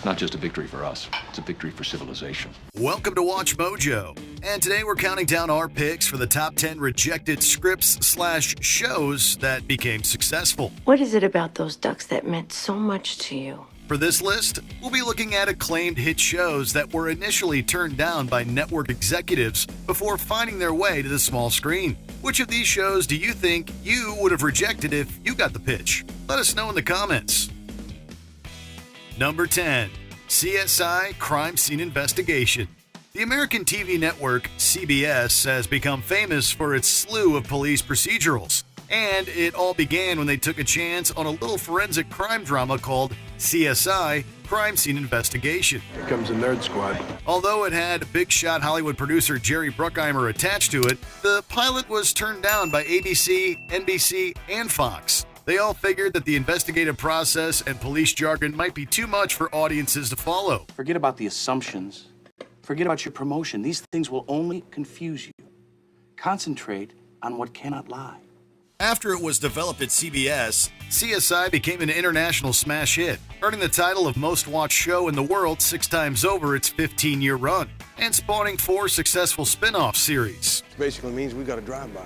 not just a victory for us, it's a victory for civilization. Welcome to Watch Mojo, and today we're counting down our picks for the top 10 rejected scripts/shows that became successful. What is it about those ducks that meant so much to you? For this list, we'll be looking at acclaimed hit shows that were initially turned down by network executives before finding their way to the small screen. Which of these shows do you think you would have rejected if you got the pitch? Let us know in the comments. Number 10. CSI Crime Scene Investigation. The American TV network CBS has become famous for its slew of police procedurals, and it all began when they took a chance on a little forensic crime drama called CSI Crime Scene Investigation. Here comes the Nerd Squad. Although it had big shot Hollywood producer Jerry Bruckheimer attached to it, the pilot was turned down by ABC, NBC, and Fox. They all figured that the investigative process and police jargon might be too much for audiences to follow. Forget about the assumptions. Forget about your promotion. These things will only confuse you. Concentrate on what cannot lie. After it was developed at CBS, CSI became an international smash hit, earning the title of most watched show in the world 6 times over its 15-year run, and spawning 4 successful spin-off series. Basically means we got a drive-by.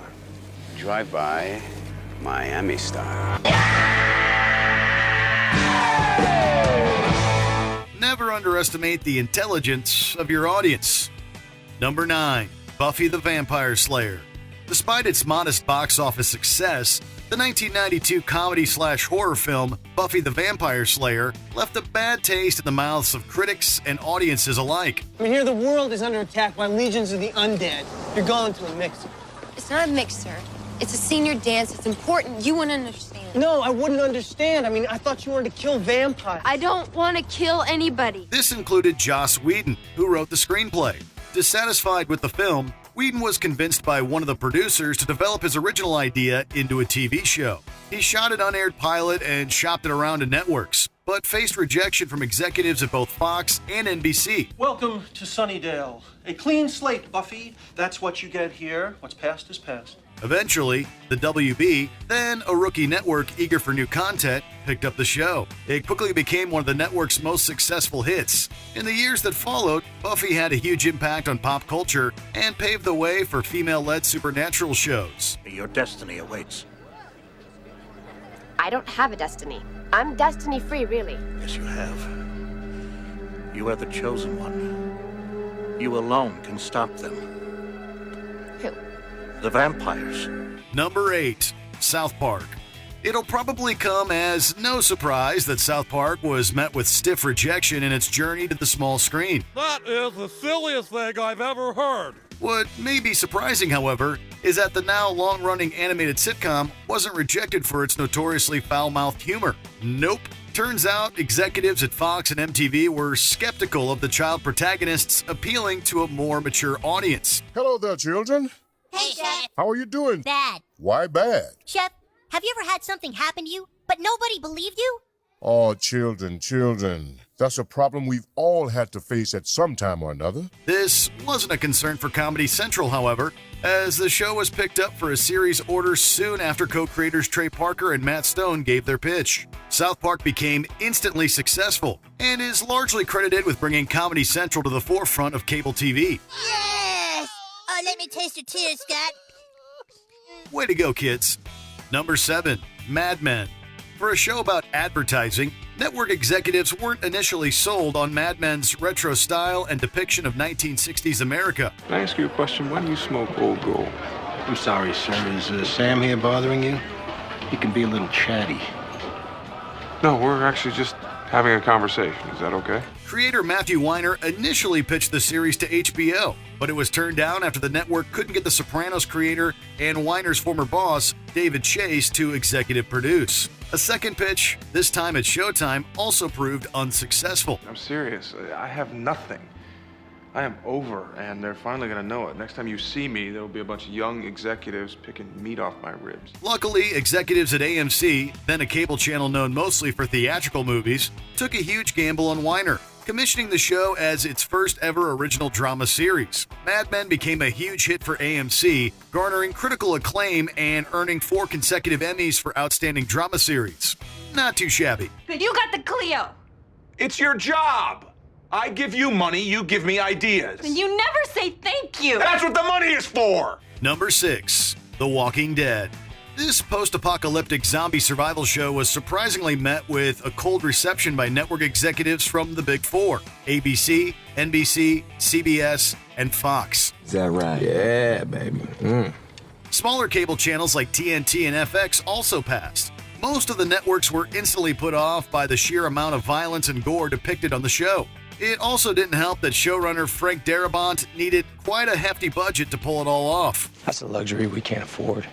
Drive-by, Miami style. Never underestimate the intelligence of your audience. Number 9. Buffy the Vampire Slayer. Despite its modest box office success, the 1992 comedy/horror film Buffy the Vampire Slayer left a bad taste in the mouths of critics and audiences alike. I mean, here the world is under attack by legions of the undead. You're going to a mixer. It's not a mixer. It's a senior dance. It's important. You wouldn't understand. No, I wouldn't understand. I mean, I thought you wanted to kill vampires. I don't want to kill anybody. This included Joss Whedon, who wrote the screenplay. Dissatisfied with the film, Whedon was convinced by one of the producers to develop his original idea into a TV show. He shot an unaired pilot and shopped it around to networks, but faced rejection from executives at both Fox and NBC. Welcome to Sunnydale. A clean slate, Buffy. That's what you get here. What's past is past. Eventually, the WB, then a rookie network eager for new content, picked up the show. It quickly became one of the network's most successful hits. In the years that followed, Buffy had a huge impact on pop culture and paved the way for female-led supernatural shows. Your destiny awaits. I don't have a destiny. I'm destiny-free, really. Yes, you have. You are the chosen one. You alone can stop them. Who? The vampires. Number 8. South Park. It'll probably come as no surprise that South Park was met with stiff rejection in its journey to the small screen. That is the silliest thing I've ever heard. What may be surprising, however, is that the now long-running animated sitcom wasn't rejected for its notoriously foul-mouthed humor. Nope. Turns out executives at Fox and MTV were skeptical of the child protagonists appealing to a more mature audience. Hello there, children. Hey, Chef. How are you doing? Bad. Why bad? Chef, have you ever had something happen to you, but nobody believed you? Oh, children. That's a problem we've all had to face at some time or another. This wasn't a concern for Comedy Central, however, as the show was picked up for a series order soon after co-creators Trey Parker and Matt Stone gave their pitch. South Park became instantly successful and is largely credited with bringing Comedy Central to the forefront of cable TV. Yes! Oh, let me taste your tears, Scott. Way to go, kids. Number 7. Mad Men. For a show about advertising, network executives weren't initially sold on Mad Men's retro style and depiction of 1960s America. Can I ask you a question? Why do you smoke Old Gold? I'm sorry, sir. Is Sam here bothering you? He can be a little chatty. No, we're actually just having a conversation. Is that okay? Creator Matthew Weiner initially pitched the series to HBO, but it was turned down after the network couldn't get The Sopranos creator and Weiner's former boss, David Chase, to executive produce. A second pitch, this time at Showtime, also proved unsuccessful. I'm serious. I have nothing. I am over, and they're finally going to know it. Next time you see me, there will be a bunch of young executives picking meat off my ribs. Luckily, executives at AMC, then a cable channel known mostly for theatrical movies, took a huge gamble on Weiner, commissioning the show as its first ever original drama series. Mad Men became a huge hit for AMC, garnering critical acclaim and earning 4 consecutive Emmys for Outstanding Drama Series. Not too shabby. You got the Clio. It's your job. I give you money, you give me ideas. And you never say thank you. That's what the money is for. Number 6, The Walking Dead. This post-apocalyptic zombie survival show was surprisingly met with a cold reception by network executives from the Big Four: ABC, NBC, CBS, and Fox. Is that right? Yeah, baby. Smaller cable channels like TNT and FX also passed. Most of the networks were instantly put off by the sheer amount of violence and gore depicted on the show. It also didn't help that showrunner Frank Darabont needed quite a hefty budget to pull it all off. That's a luxury we can't afford.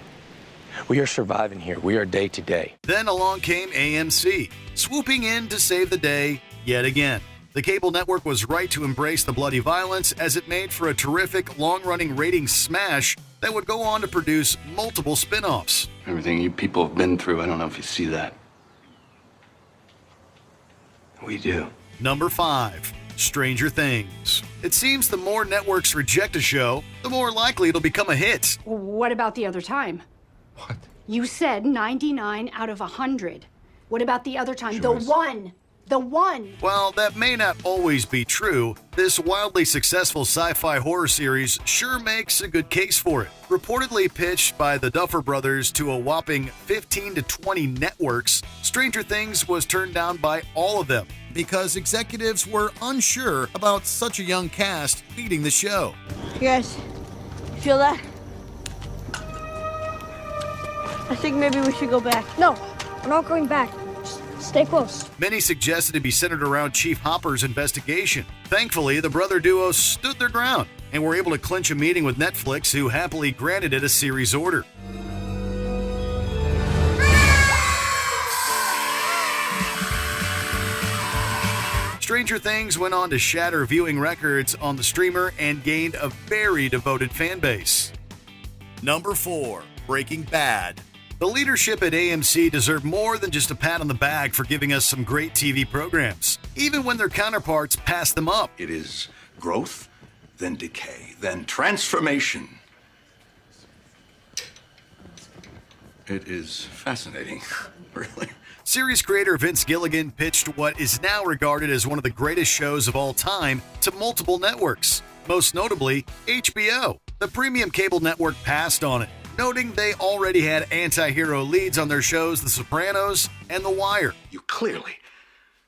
We are surviving here. We are day to day. Then along came AMC, swooping in to save the day yet again. The cable network was right to embrace the bloody violence, as it made for a terrific long-running ratings smash that would go on to produce multiple spin-offs. Everything you people have been through, I don't know if you see that. We do. Number 5, Stranger Things. It seems the more networks reject a show, the more likely it'll become a hit. What about the other time? What? You said 99 out of 100. What about the other time? Joyce. The one. The one. While that may not always be true, this wildly successful sci-fi horror series sure makes a good case for it. Reportedly pitched by the Duffer Brothers to a whopping 15 to 20 networks, Stranger Things was turned down by all of them because executives were unsure about such a young cast leading the show. You guys, feel that? I think maybe we should go back. No, we're not going back. Just stay close. Many suggested it be centered around Chief Hopper's investigation. Thankfully, the brother duo stood their ground and were able to clinch a meeting with Netflix, who happily granted it a series order. Stranger Things went on to shatter viewing records on the streamer and gained a very devoted fan base. Number 4, Breaking Bad. The leadership at AMC deserve more than just a pat on the back for giving us some great TV programs, even when their counterparts pass them up. It is growth, then decay, then transformation. It is fascinating, really. Series creator Vince Gilligan pitched what is now regarded as one of the greatest shows of all time to multiple networks, most notably HBO. The premium cable network passed on it, noting they already had anti-hero leads on their shows The Sopranos and The Wire. You clearly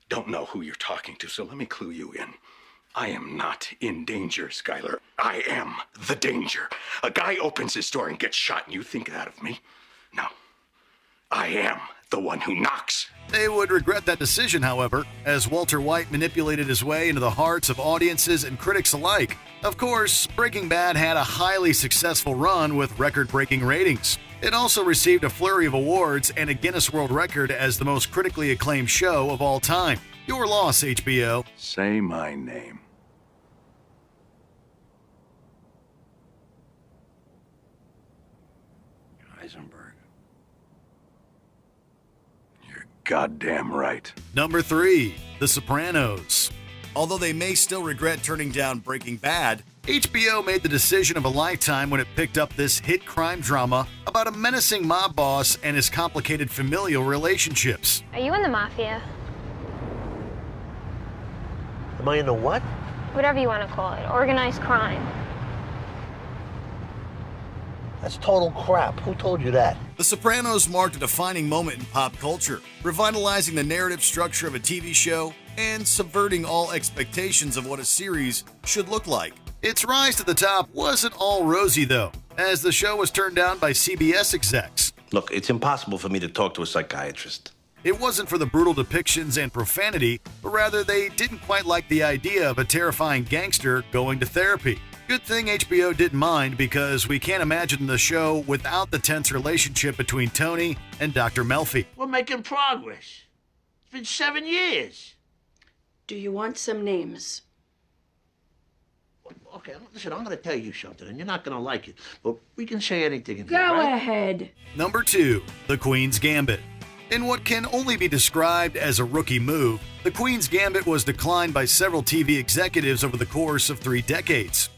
don't know who you're talking to, so let me clue you in. I am not in danger, Skylar. I am the danger. A guy opens his door and gets shot, and you think that of me? No. I am the one who knocks. They would regret that decision, however, as Walter White manipulated his way into the hearts of audiences and critics alike. Of course, Breaking Bad had a highly successful run with record-breaking ratings. It also received a flurry of awards and a Guinness World Record as the most critically acclaimed show of all time. Your loss, HBO. Say my name. Heisenberg. You're goddamn right. Number 3, The Sopranos. Although they may still regret turning down Breaking Bad, HBO made the decision of a lifetime when it picked up this hit crime drama about a menacing mob boss and his complicated familial relationships. Are you in the mafia? Am I in the what? Whatever you want to call it. Organized crime. That's total crap. Who told you that? The Sopranos marked a defining moment in pop culture, revitalizing the narrative structure of a TV show and subverting all expectations of what a series should look like. Its rise to the top wasn't all rosy, though, as the show was turned down by CBS execs. Look, it's impossible for me to talk to a psychiatrist. It wasn't for the brutal depictions and profanity, but rather they didn't quite like the idea of a terrifying gangster going to therapy. Good thing HBO didn't mind, because we can't imagine the show without the tense relationship between Tony and Dr. Melfi. We're making progress. It's been 7 years. Do you want some names? Okay, listen, I'm going to tell you something, and you're not going to like it, but we can say anything in here, Go right? ahead. Number 2, The Queen's Gambit. In what can only be described as a rookie move, The Queen's Gambit was declined by several TV executives over the course of 3 decades.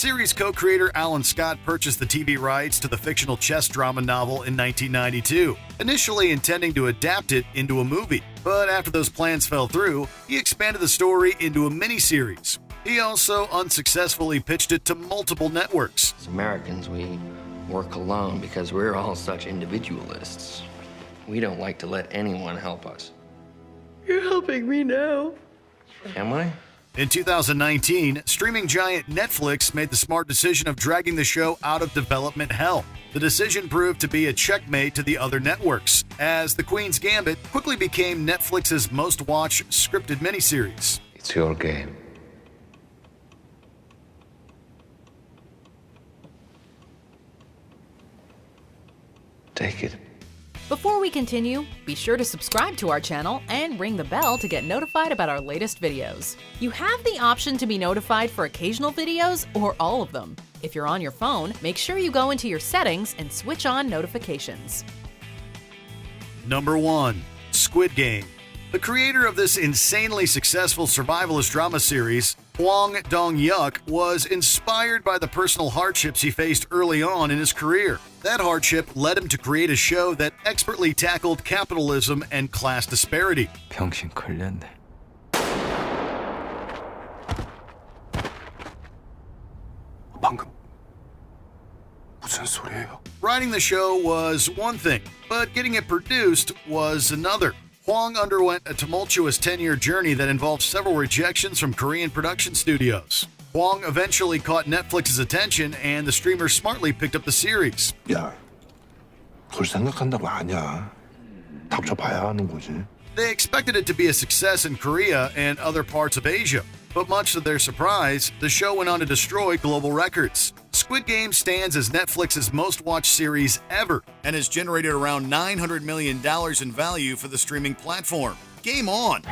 Series co-creator Alan Scott purchased the TV rights to the fictional chess drama novel in 1992, initially intending to adapt it into a movie. But after those plans fell through, he expanded the story into a miniseries. He also unsuccessfully pitched it to multiple networks. As Americans, we work alone because we're all such individualists. We don't like to let anyone help us. You're helping me now. Am I? In 2019, streaming giant Netflix made the smart decision of dragging the show out of development hell. The decision proved to be a checkmate to the other networks, as The Queen's Gambit quickly became Netflix's most-watched scripted miniseries. It's your game. Take it. Before we continue, be sure to subscribe to our channel and ring the bell to get notified about our latest videos. You have the option to be notified for occasional videos or all of them. If you're on your phone, make sure you go into your settings and switch on notifications. Number 1. Squid Game. The creator of this insanely successful survivalist drama series, Hwang Dong-hyuk, was inspired by the personal hardships he faced early on in his career. That hardship led him to create a show that expertly tackled capitalism and class disparity. 병신 걸렸네. 방금 무슨 소리예요? Writing the show was one thing, but getting it produced was another. Hwang underwent a tumultuous 10-year journey that involved several rejections from Korean production studios. Hwang eventually caught Netflix's attention, and the streamer smartly picked up the series. 야, 그걸 생각한다고 아냐? 닥쳐봐야 하는 거지. They expected it to be a success in Korea and other parts of Asia, but much to their surprise, the show went on to destroy global records. Squid Game stands as Netflix's most-watched series ever and has generated around $900 million in value for the streaming platform. Game on!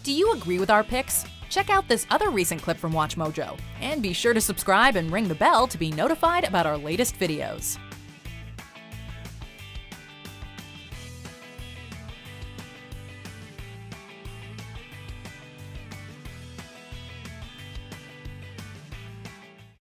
Do you agree with our picks? Check out this other recent clip from WatchMojo, and be sure to subscribe and ring the bell to be notified about our latest videos.